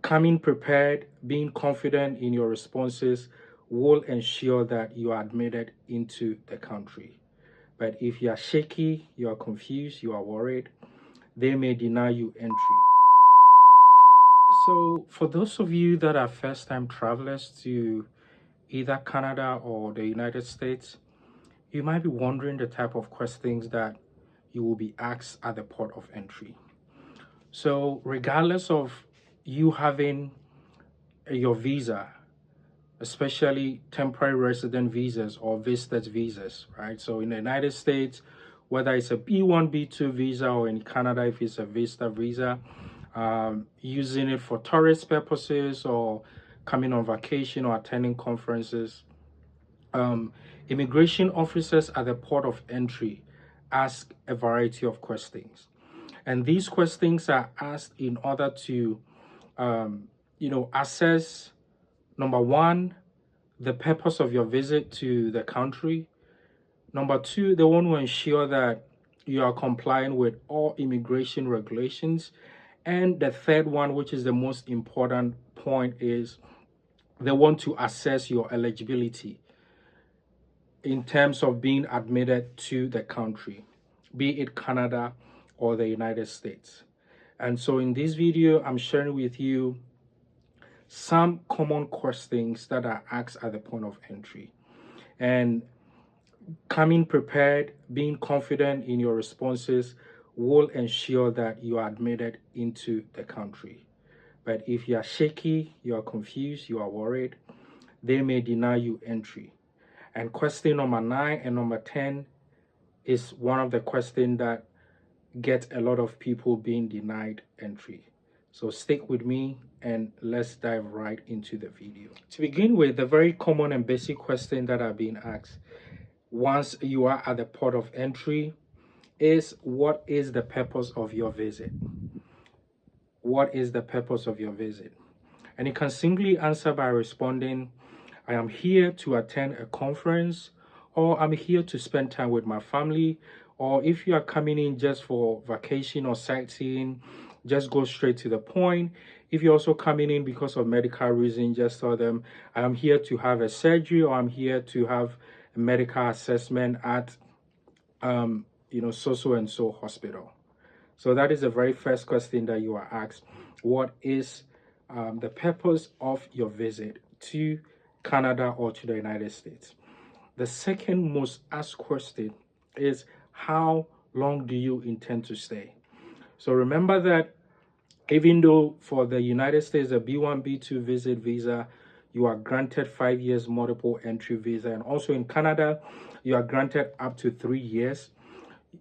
Coming prepared, being confident in your responses will ensure that you are admitted into the country. But if you are shaky, you are confused, you are worried, they may deny you entry. So, for those of you that are first time travelers to either Canada or the United States, you might be wondering the type of questions that you will be asked at the port of entry. So, regardless of you having your visa, especially temporary resident visas or visitor visas, right? So, in the United States, whether it's a B1, B2 visa, or in Canada, if it's a visitor visa, using it for tourist purposes or coming on vacation or attending conferences, um, immigration officers at the port of entry ask a variety of questions. And these questions are asked in order to, assess, number one, the purpose of your visit to the country. Number two, they want to ensure that you are complying with all immigration regulations. And the third one, which is the most important point, is they want to assess your eligibility in terms of being admitted to the country, be it Canada or the United States. And so in this video, I'm sharing with you some common questions that are asked at the point of entry. And coming prepared, being confident in your responses will ensure that you are admitted into the country. But if you are shaky, you are confused, you are worried, they may deny you entry. And question number 9 and number 10 is one of the questions that get a lot of people being denied entry. So stick with me and let's dive right into the video. To begin with, the very common and basic question that are being asked once you are at the port of entry is, what is the purpose of your visit? What is the purpose of your visit? And you can simply answer by responding, I am here to attend a conference, or I'm here to spend time with my family, or if you are coming in just for vacation or sightseeing, just go straight to the point. If you're also coming in because of medical reason, just tell them, I'm here to have a surgery, or I'm here to have a medical assessment at, so and so hospital. So that is the very first question that you are asked. What is the purpose of your visit to Canada or to the United States? The second most asked question is, how long do you intend to stay? So remember that even though for the United States, a B1, B2 visit visa, you are granted 5 years multiple entry visa. And also in Canada, you are granted up to 3 years.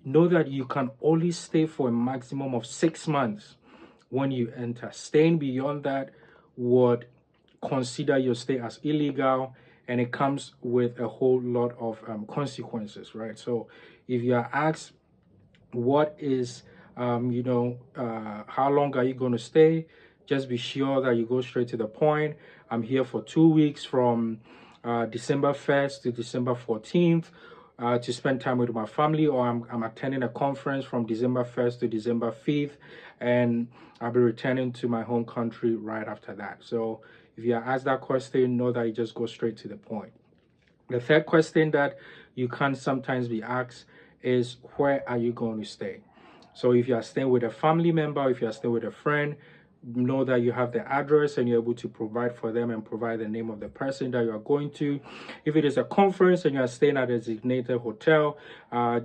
Know that you can only stay for a maximum of 6 months when you enter. Staying beyond that would consider your stay as illegal, and it comes with a whole lot of consequences, right? So if you are asked what is how long are you going to stay, just be sure that you go straight to the point. I'm here for 2 weeks from December 1st to December 14th to spend time with my family, or I'm attending a conference from December 1st to December 5th, and I'll be returning to my home country right after that. So if you are asked that question, know that you just go straight to the point. The third question that you can sometimes be asked is, where are you going to stay? So if you are staying with a family member, if you are staying with a friend, know that you have the address and you're able to provide for them and provide the name of the person that you are going to. If it is a conference and you are staying at a designated hotel,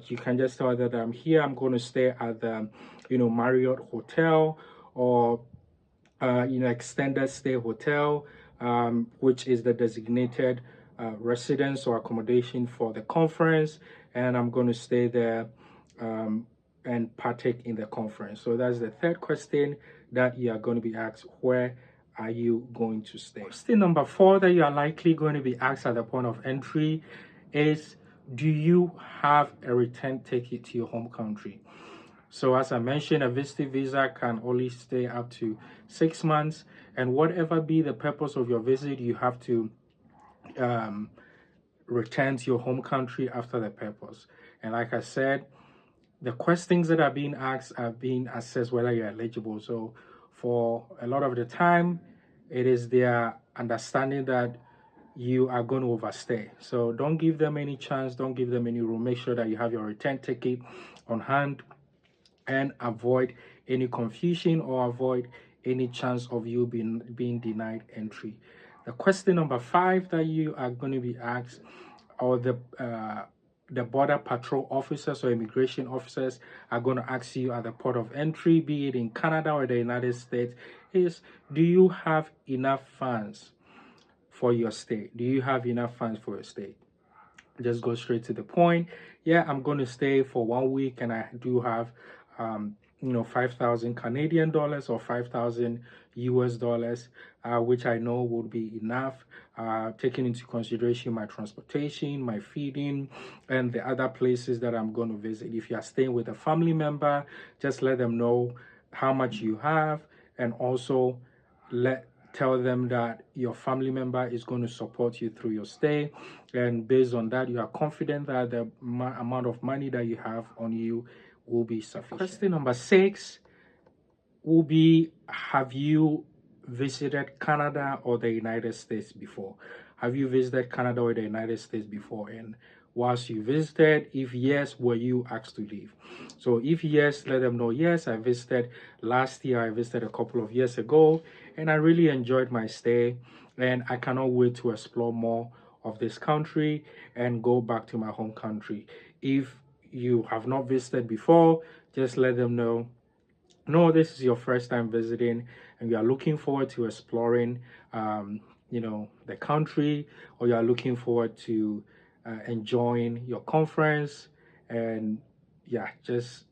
you can just tell that I'm here, I'm going to stay at the Marriott Hotel, or extended stay hotel, which is the designated residence or accommodation for the conference, and I'm going to stay there and partake in the conference. So that's the third question that you are going to be asked: where are you going to stay? Question number 4 that you are likely going to be asked at the point of entry is, do you have a return ticket to your home country? So as I mentioned, a visiting visa can only stay up to 6 months, and whatever be the purpose of your visit, you have to return to your home country after the purpose. And like I said, the questions that are being asked are being assessed whether you're eligible. So For a lot of the time, it is their understanding that you are going to overstay. So don't give them any chance, don't give them any room. Make sure that you have your return ticket on hand and avoid any confusion or avoid any chance of you being denied entry. The question number 5 that you are going to be asked, or the border patrol officers or immigration officers are going to ask you at the port of entry, be it in Canada or the United States, is, do you have enough funds for your stay? Do you have enough funds for your stay? Just go straight to the point. Yeah, I'm going to stay for 1 week and I do have 5,000 Canadian dollars or 5,000 US dollars, which I know would be enough, taking into consideration my transportation, my feeding, and the other places that I'm going to visit. If you are staying with a family member, just let them know how much you have, and also tell them that your family member is going to support you through your stay, and based on that you are confident that the amount of money that you have on you will be sufficient. Question number 6 will be, have you visited Canada or the United States before? Have you visited Canada or the United States before? And whilst you visited, if yes, were you asked to leave? So if yes, let them know, yes, I visited last year, I visited a couple of years ago, and I really enjoyed my stay, and I cannot wait to explore more of this country and go back to my home country. If you have not visited before, just let them know, no, this is your first time visiting and you are looking forward to exploring the country, or you are looking forward to enjoying your conference. And yeah, just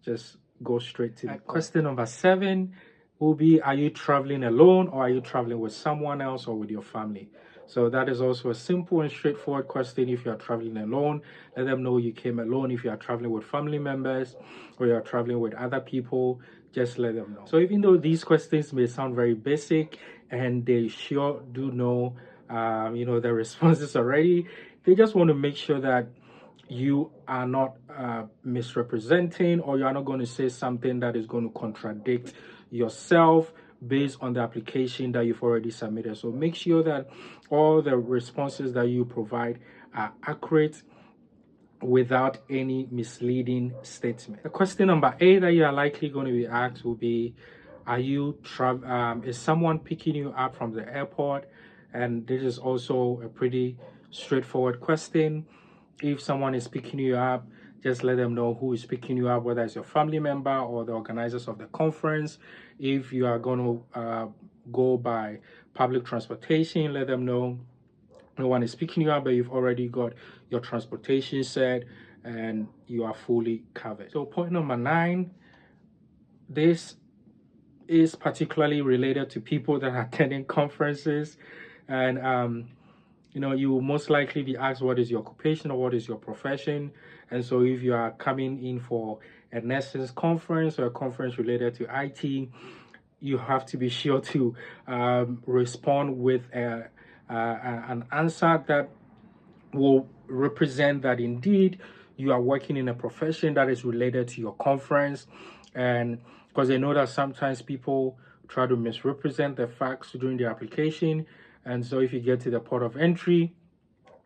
go straight to the point. Question number 7 will be, are you traveling alone or are you traveling with someone else or with your family? So that is also a simple and straightforward question. If you are traveling alone, let them know you came alone. If you are traveling with family members or you are traveling with other people, just let them know. So even though these questions may sound very basic and they sure do know the responses already, they just want to make sure that you are not misrepresenting, or you are not going to say something that is going to contradict yourself based on the application that you've already submitted. So make sure that all the responses that you provide are accurate without any misleading statement. The question number 8 that you are likely going to be asked will be, is someone picking you up from the airport? And this is also a pretty straightforward question. If someone is picking you up, just let them know who is picking you up, whether it's your family member or the organizers of the conference. If you are going to go by public transportation, let them know no one is picking you up, but you've already got your transportation set and you are fully covered. So point number 9, this is particularly related to people that are attending conferences, and you will most likely be asked, what is your occupation or what is your profession? And so if you are coming in for a nurses conference or a conference related to IT, you have to be sure to respond with an answer that will represent that indeed you are working in a profession that is related to your conference. And because they know that sometimes people try to misrepresent the facts during the application, and so if you get to the port of entry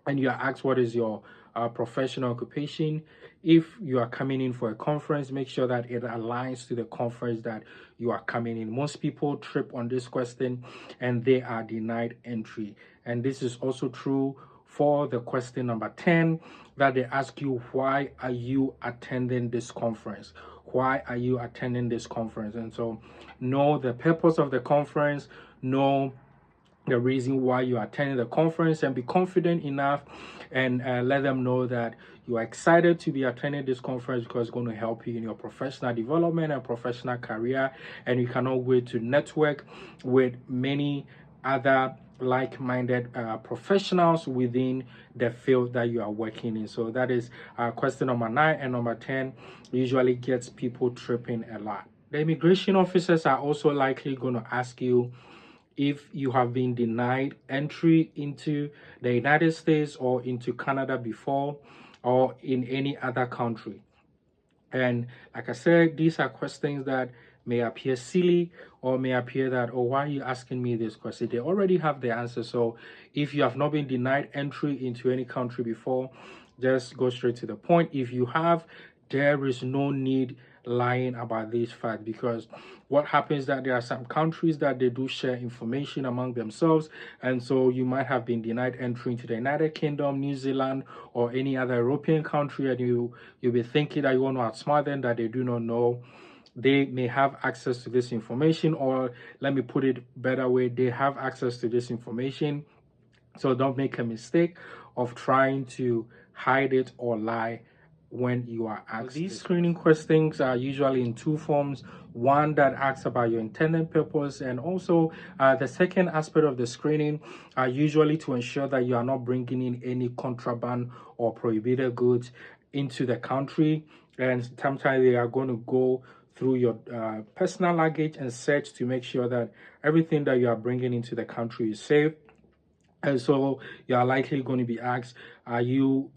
and you are asked what is your professional occupation, if you are coming in for a conference, make sure that it aligns to the conference that you are coming in. Most people trip on this question and they are denied entry. And this is also true for the question number 10, that they ask you, why are you attending this conference? Why are you attending this conference? And so know the purpose of the conference, know the reason why you are attending the conference, and be confident enough and let them know that you are excited to be attending this conference because it's going to help you in your professional development and professional career, and you cannot wait to network with many other like-minded professionals within the field that you are working in. So that is question number 9, and number 10 usually gets people tripping a lot. The immigration officers are also likely going to ask you if you have been denied entry into the United States or into Canada before, or in any other country. And like I said, these are questions that may appear silly or may appear that, oh, why are you asking me this question? They already have the answer. So if you have not been denied entry into any country before, just go straight to the point. If you have, there is no need lying about this fact, because what happens that there are some countries that they do share information among themselves, and so you might have been denied entry into the United Kingdom, New Zealand, or any other European country, and you'll be thinking that you want to outsmart them, that they do not know. They may have access to this information, or let me put it better way, they have access to this information. So don't make a mistake of trying to hide it or lie when you are asked. These screening questions are usually in two forms. One that asks about your intended purpose, and also the second aspect of the screening are usually to ensure that you are not bringing in any contraband or prohibited goods into the country. And sometimes they are going to go through your personal luggage and search to make sure that everything that you are bringing into the country is safe. And so you are likely going to be asked, are you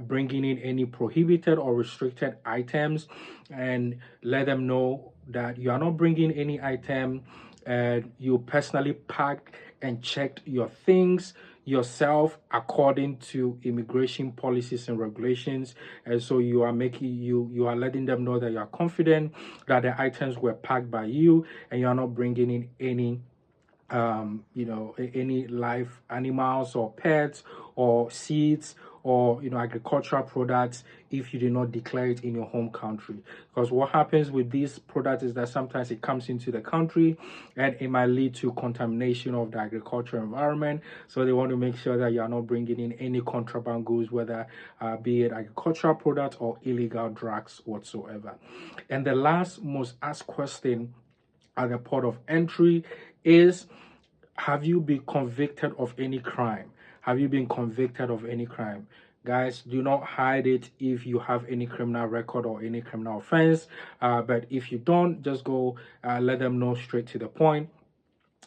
bringing in any prohibited or restricted items? And let them know that you are not bringing any item, and you personally packed and checked your things yourself according to immigration policies and regulations. And so you are you are letting them know that you are confident that the items were packed by you, and you are not bringing in any any live animals or pets or seeds or agricultural products if you did not declare it in your home country. Because what happens with these products is that sometimes it comes into the country and it might lead to contamination of the agricultural environment. So they want to make sure that you are not bringing in any contraband goods, whether be it agricultural products or illegal drugs whatsoever. And the last most asked question at the port of entry is, have you been convicted of any crime? Have you been convicted of any crime? Guys, do not hide it if you have any criminal record or any criminal offense. But if you don't, just go let them know straight to the point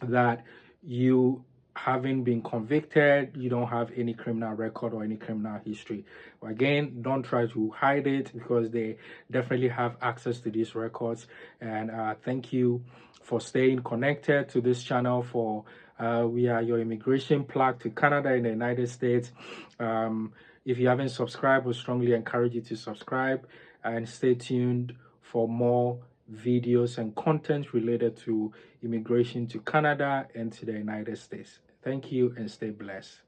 that you haven't been convicted, you don't have any criminal record or any criminal history. Again, don't try to hide it, because they definitely have access to these records. And thank you for staying connected to this channel. For we are your immigration plug to Canada and the United States. If you haven't subscribed, we strongly encourage you to subscribe and stay tuned for more videos and content related to immigration to Canada and to the United States. Thank you and stay blessed.